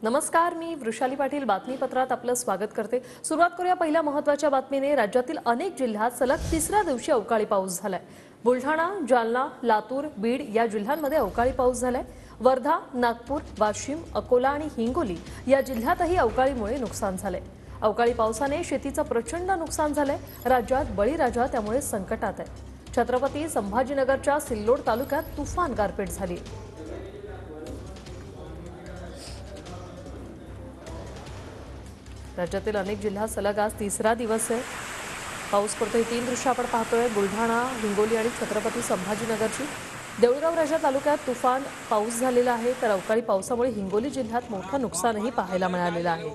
नमस्कार, मी वृषाली पाटील बातमीपत्रात आपलं स्वागत करते। सुरुवात करूया पहिल्या महत्त्वाच्या बातमीने। राज्यातील अनेक जिल्ह्यात सलग तिसऱ्या दिवशी अवकाळी पाऊस झालाय। बुलढाणा, जालना, लातूर, बीड या जिल्ह्यांमध्ये अवकाळी पाऊस झालाय। वर्धा, नागपूर, वाशिम, अकोला आणि हिंगोली या जिल्ह्यातही अवकाळीमुळे नुकसान झाले। अवकाळी पावसाने शेतीचं प्रचंड नुकसान झालंय। राज्यात बळीराजा त्यामुळे संकटात आहे। छत्रपती संभाजीनगरच्या सिल्लोड तालुक्यात तुफान गारपीट झाली। राज्यातील अनेक जिल्ह्यात सलग आज तिसरा दिवस आहे पाऊस पडतोय। तीन दृश्य आपण पाहतोय, बुलढाणा, हिंगोली आणि छत्रपती संभाजीनगरची। देऊळगाव राजा तालुक्यात तुफान पाऊस झालेला आहे, तर अवकाळी पावसामुळे हिंगोली जिल्ह्यात मोठं नुकसानही पाहायला मिळालेलं आहे।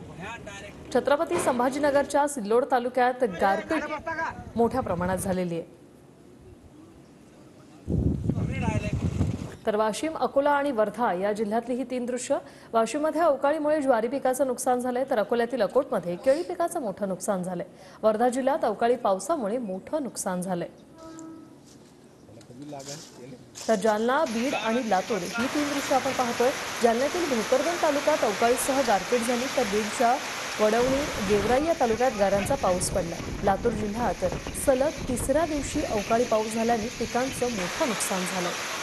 छत्रपती संभाजीनगरच्या सिल्लोड तालुक्यात गारपीट मोठ्या प्रमाणात झालेली आहे। तर वाशिम, अकोला आणि वर्धा या जिल्ह्यातली ही तीन दृश्य। वाशिममध्ये अवकाळीमुळे ज्वारी पिकाचं नुकसान झालंय, तर अकोल्यातील अकोटमध्ये केळी पिकाचं मोठं नुकसान झालंय। वर्धा जिल्ह्यात अवकाळी पावसामुळे मोठं नुकसान झालंय। तर जालना, बीड आणि लातूर ही तीन दृश्य आपण पाहतोय। जालन्यातील भोकरदन तालुक्यात अवकाळीसह गारपीट झाली, तर बीडच्या वडवणी, गेवराई या तालुक्यात गारांचा पाऊस पडला। लातूर जिल्ह्यात सलग तिसऱ्या दिवशी अवकाळी पाऊस झाल्याने पिकांचं मोठं नुकसान झालंय।